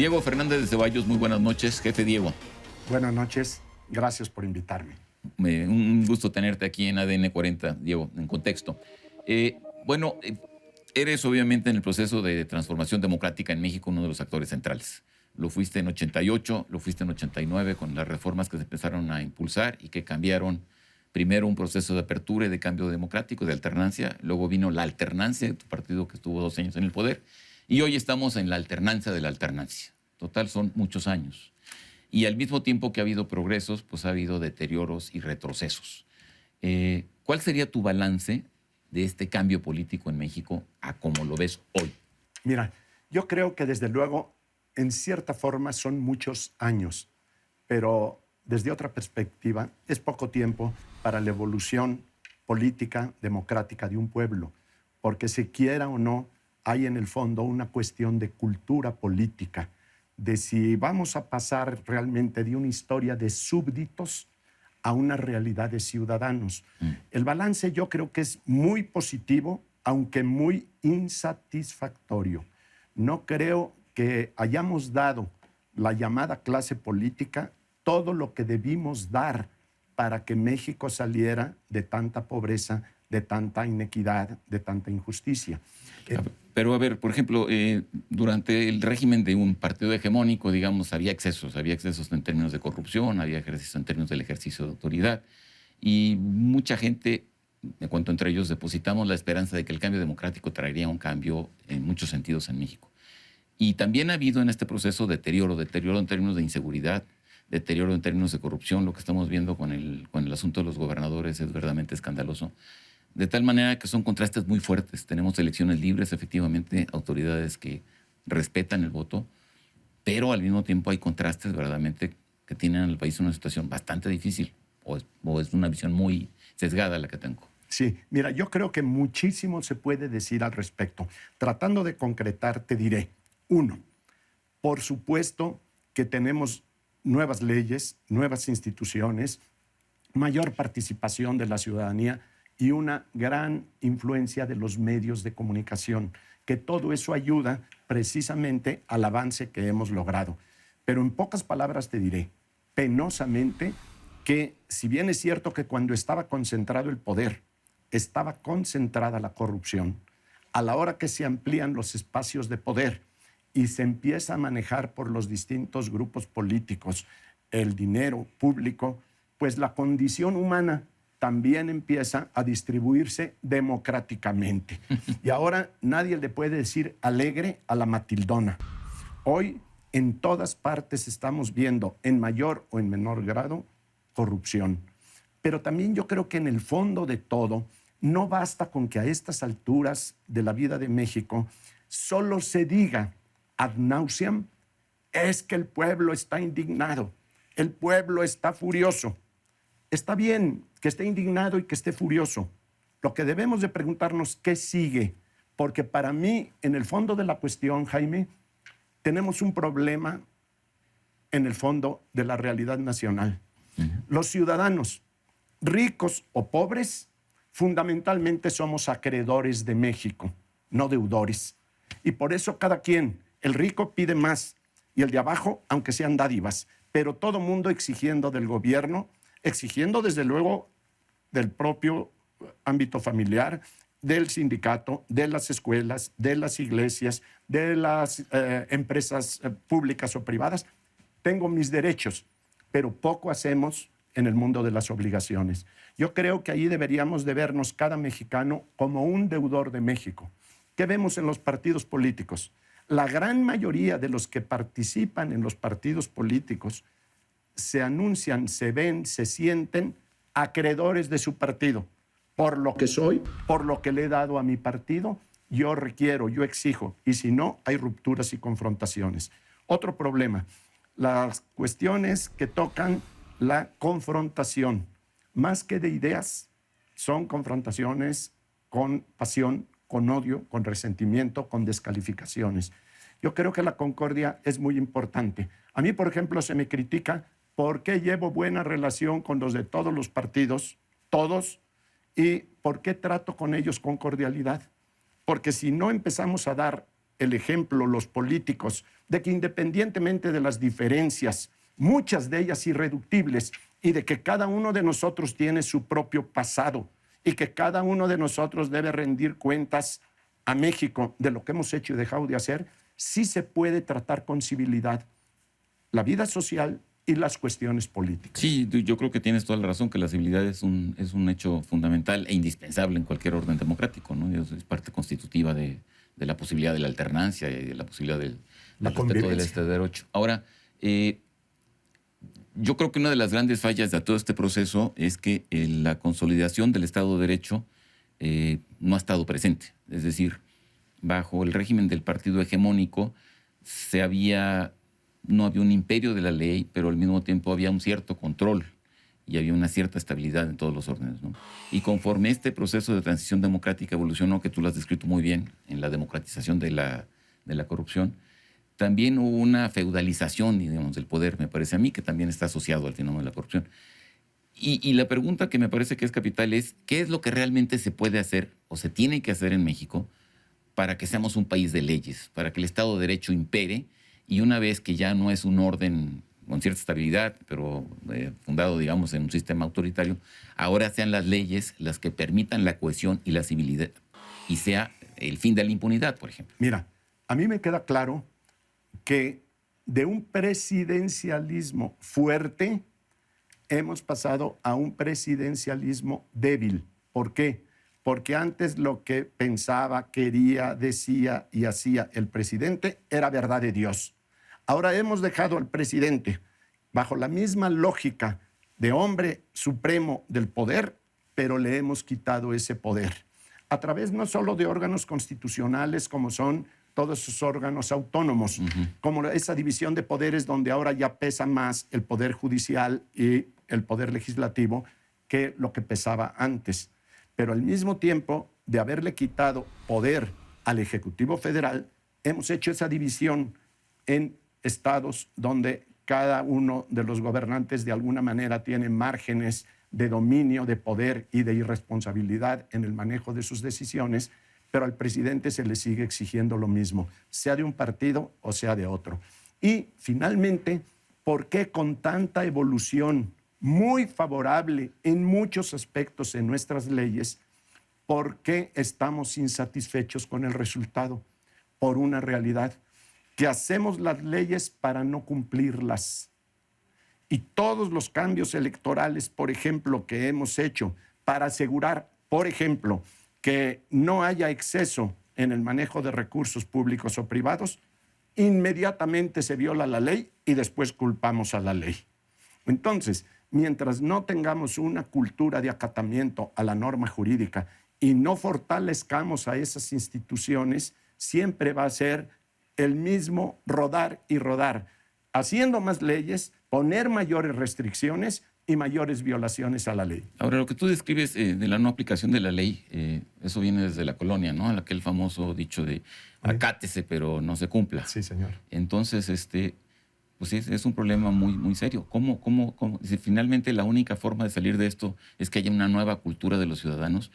Diego Fernández de Ceballos, muy buenas noches, jefe Diego. Buenas noches, gracias por invitarme. Un gusto tenerte aquí en ADN 40, Diego, en contexto. Bueno, eres obviamente en el proceso de transformación democrática en México uno de los actores centrales. Lo fuiste en 88, lo fuiste en 89 con las reformas que se empezaron a impulsar y que cambiaron primero un proceso de apertura y de cambio democrático, de alternancia. Luego vino la alternancia, tu partido que estuvo 2 años en el poder. Y hoy estamos en la alternancia de la alternancia. Total, son muchos años. Y al mismo tiempo que ha habido progresos, pues ha habido deterioros y retrocesos. ¿Cuál sería tu balance de este cambio político en México a como lo ves hoy? Mira, yo creo que desde luego, en cierta forma, son muchos años, pero desde otra perspectiva, es poco tiempo para la evolución política, democrática de un pueblo, porque si quiera o no, hay en el fondo una cuestión de cultura política, de si vamos a pasar realmente de una historia de súbditos a una realidad de ciudadanos. El balance yo creo que es muy positivo, aunque muy insatisfactorio. No creo que hayamos dado la llamada clase política todo lo que debimos dar para que México saliera de tanta pobreza, de tanta inequidad, de tanta injusticia. Pero a ver, por ejemplo, durante el régimen de un partido hegemónico, digamos, había excesos en términos de corrupción, había excesos en términos del ejercicio de autoridad, y mucha gente, me cuento entre ellos, depositamos la esperanza de que el cambio democrático traería un cambio en muchos sentidos en México. Y también ha habido en este proceso deterioro en términos de inseguridad, deterioro en términos de corrupción. Lo que estamos viendo con el asunto de los gobernadores es verdaderamente escandaloso. De tal manera que son contrastes muy fuertes. Tenemos elecciones libres, efectivamente, autoridades que respetan el voto, pero al mismo tiempo hay contrastes verdaderamente que tienen al país en una situación bastante difícil, o es una visión muy sesgada la que tengo. Sí, mira, yo creo que muchísimo se puede decir al respecto. Tratando de concretar, te diré, 1, por supuesto que tenemos nuevas leyes, nuevas instituciones, mayor participación de la ciudadanía y una gran influencia de los medios de comunicación, que todo eso ayuda precisamente al avance que hemos logrado. Pero en pocas palabras te diré, penosamente, que si bien es cierto que cuando estaba concentrado el poder, estaba concentrada la corrupción, a la hora que se amplían los espacios de poder y se empieza a manejar por los distintos grupos políticos el dinero público, pues la condición humana también empieza a distribuirse democráticamente. Y ahora nadie le puede decir alegre a la Matildona. Hoy en todas partes estamos viendo, en mayor o en menor grado, corrupción. Pero también yo creo que en el fondo de todo, no basta con que a estas alturas de la vida de México solo se diga ad nauseam, es que el pueblo está indignado, el pueblo está furioso. Está bien que esté indignado y que esté furioso. Lo que debemos de preguntarnos, ¿qué sigue? Porque para mí, en el fondo de la cuestión, Jaime, tenemos un problema en el fondo de la realidad nacional. Los ciudadanos, ricos o pobres, fundamentalmente somos acreedores de México, no deudores. Y por eso cada quien, el rico pide más y el de abajo, aunque sean dádivas, pero todo mundo exigiendo del gobierno, exigiendo desde luego del propio ámbito familiar, del sindicato, de las escuelas, de las iglesias, de las empresas públicas o privadas. Tengo mis derechos, pero poco hacemos en el mundo de las obligaciones. Yo creo que ahí deberíamos de vernos cada mexicano como un deudor de México. ¿Qué vemos en los partidos políticos? La gran mayoría de los que participan en los partidos políticos se anuncian, se ven, se sienten acreedores de su partido. Por lo que soy, por lo que le he dado a mi partido, yo requiero, yo exijo. Y si no, hay rupturas y confrontaciones. Otro problema, las cuestiones que tocan la confrontación. Más que de ideas, son confrontaciones con pasión, con odio, con resentimiento, con descalificaciones. Yo creo que la concordia es muy importante. A mí, por ejemplo, se me critica por qué llevo buena relación con los de todos los partidos, todos, y por qué trato con ellos con cordialidad. Porque si no empezamos a dar el ejemplo los políticos de que independientemente de las diferencias, muchas de ellas irreductibles, y de que cada uno de nosotros tiene su propio pasado y que cada uno de nosotros debe rendir cuentas a México de lo que hemos hecho y dejado de hacer, sí se puede tratar con civilidad la vida social y las cuestiones políticas. Sí, yo creo que tienes toda la razón, que la civilidad es un hecho fundamental e indispensable en cualquier orden democrático, ¿no? Es parte constitutiva de la posibilidad de la alternancia y de la posibilidad del respeto del Estado de Derecho. Ahora, yo creo que una de las grandes fallas de todo este proceso es que la consolidación del Estado de Derecho no ha estado presente. Es decir, bajo el régimen del partido hegemónico no había un imperio de la ley, pero al mismo tiempo había un cierto control y había una cierta estabilidad en todos los órdenes, ¿no? Y conforme este proceso de transición democrática evolucionó, que tú lo has descrito muy bien, en la democratización de la corrupción, también hubo una feudalización, digamos, del poder, me parece a mí, que también está asociado al fenómeno de la corrupción. Y la pregunta que me parece que es capital es, ¿qué es lo que realmente se puede hacer o se tiene que hacer en México para que seamos un país de leyes, para que el Estado de Derecho impere, y una vez que ya no es un orden con cierta estabilidad, pero fundado, digamos, en un sistema autoritario, ahora sean las leyes las que permitan la cohesión y la civilidad, y sea el fin de la impunidad, por ejemplo? Mira, a mí me queda claro que de un presidencialismo fuerte hemos pasado a un presidencialismo débil. ¿Por qué? Porque antes lo que pensaba, quería, decía y hacía el presidente era verdad de Dios. Ahora hemos dejado al presidente bajo la misma lógica de hombre supremo del poder, pero le hemos quitado ese poder a través no solo de órganos constitucionales como son todos esos órganos autónomos, como esa división de poderes donde ahora ya pesa más el poder judicial y el poder legislativo que lo que pesaba antes. Pero al mismo tiempo de haberle quitado poder al Ejecutivo Federal, hemos hecho esa división en estados donde cada uno de los gobernantes de alguna manera tiene márgenes de dominio, de poder y de irresponsabilidad en el manejo de sus decisiones, pero al presidente se le sigue exigiendo lo mismo, sea de un partido o sea de otro. Y finalmente, ¿por qué con tanta evolución muy favorable en muchos aspectos en nuestras leyes, por qué estamos insatisfechos con el resultado? Por una realidad, que hacemos las leyes para no cumplirlas. Y todos los cambios electorales, por ejemplo, que hemos hecho para asegurar, por ejemplo, que no haya exceso en el manejo de recursos públicos o privados, inmediatamente se viola la ley y después culpamos a la ley. Entonces, mientras no tengamos una cultura de acatamiento a la norma jurídica y no fortalezcamos a esas instituciones, siempre va a ser el mismo rodar y rodar, haciendo más leyes, poner mayores restricciones y mayores violaciones a la ley. Ahora, lo que tú describes de la no aplicación de la ley, eso viene desde la colonia, ¿no? Aquel famoso dicho de acátese, pero no se cumpla. Sí, señor. Entonces, pues es un problema muy, muy serio. ¿Cómo? Si finalmente la única forma de salir de esto es que haya una nueva cultura de los ciudadanos,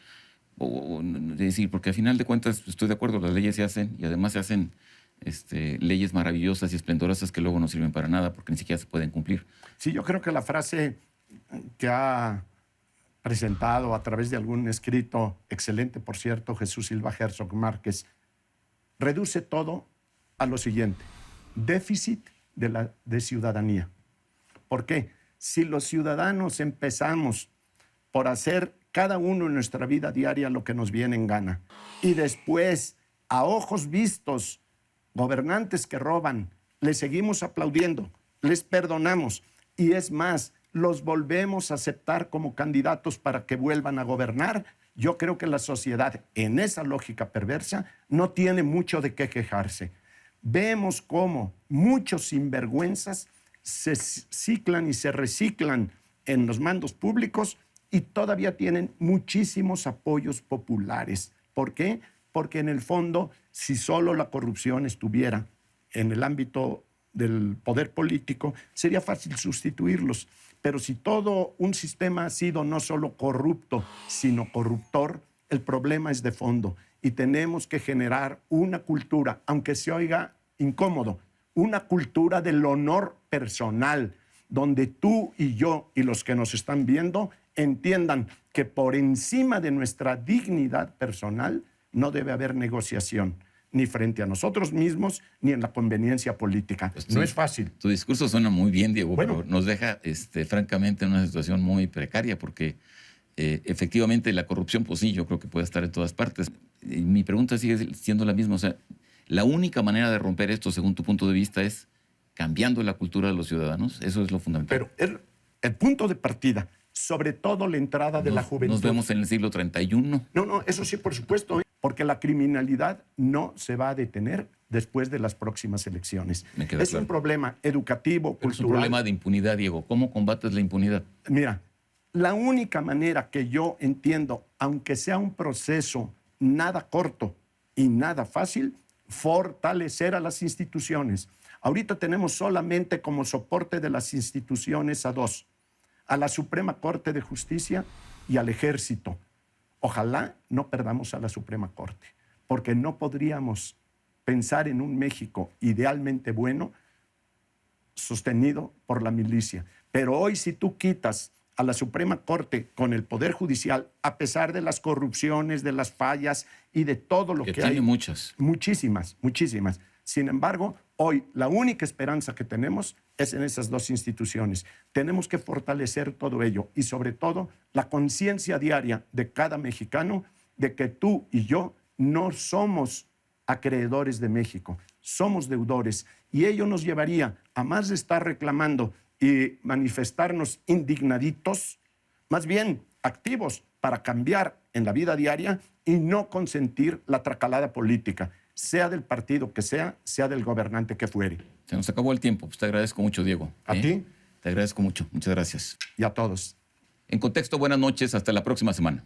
es decir, porque al final de cuentas estoy de acuerdo, las leyes se hacen y además se hacen leyes maravillosas y esplendorosas que luego no sirven para nada porque ni siquiera se pueden cumplir. Sí, yo creo que la frase que ha presentado a través de algún escrito, excelente por cierto, Jesús Silva Herzog Márquez, reduce todo a lo siguiente: déficit de ciudadanía. ¿Por qué? Si los ciudadanos empezamos por hacer cada uno en nuestra vida diaria lo que nos viene en gana y después, a ojos vistos, gobernantes que roban, les seguimos aplaudiendo, les perdonamos y es más, los volvemos a aceptar como candidatos para que vuelvan a gobernar, yo creo que la sociedad, en esa lógica perversa, no tiene mucho de qué quejarse. Vemos cómo muchos sinvergüenzas se ciclan y se reciclan en los mandos públicos y todavía tienen muchísimos apoyos populares. ¿Por qué? Porque en el fondo, si solo la corrupción estuviera en el ámbito del poder político, sería fácil sustituirlos. Pero si todo un sistema ha sido no solo corrupto, sino corruptor, el problema es de fondo. y tenemos que generar una cultura, aunque se oiga incómodo, una cultura del honor personal, donde tú y yo y los que nos están viendo entiendan que por encima de nuestra dignidad personal no debe haber negociación, ni frente a nosotros mismos, ni en la conveniencia política. Pues no sí, es fácil. Tu discurso suena muy bien, Diego, Bueno, pero nos deja francamente en una situación muy precaria porque efectivamente la corrupción, pues sí, yo creo que puede estar en todas partes. Y mi pregunta sigue siendo la misma. O sea, la única manera de romper esto, según tu punto de vista, es cambiando la cultura de los ciudadanos. Eso es lo fundamental. pero el punto de partida, sobre todo la entrada de la juventud. Nos vemos en el siglo 31. No, eso sí, por supuesto, porque la criminalidad no se va a detener después de las próximas elecciones. Me queda Es claro. un problema educativo, Pero es un cultural. problema de impunidad, Diego. ¿Cómo combates la impunidad? Mira, la única manera que yo entiendo, aunque sea un proceso nada corto y nada fácil, fortalecer a las instituciones. Ahorita tenemos solamente como soporte de las instituciones a dos: a la Suprema Corte de Justicia y al Ejército. Ojalá no perdamos a la Suprema Corte, porque no podríamos pensar en un México idealmente bueno sostenido por la milicia. Pero hoy, si tú quitas a la Suprema Corte con el Poder Judicial, a pesar de las corrupciones, de las fallas y de todo lo que tiene hay. muchas. Muchísimas, muchísimas. Sin embargo, hoy la única esperanza que tenemos es en esas dos instituciones. Tenemos que fortalecer todo ello y sobre todo la conciencia diaria de cada mexicano de que tú y yo no somos acreedores de México, somos deudores, y ello nos llevaría a más de estar reclamando y manifestarnos indignaditos, más bien activos para cambiar en la vida diaria y no consentir la tracalada política, sea del partido que sea del gobernante que fuere. Se nos acabó el tiempo. Pues te agradezco mucho, Diego. ¿A ti? Te agradezco mucho. Muchas gracias. Y a todos. En Contexto, buenas noches. Hasta la próxima semana.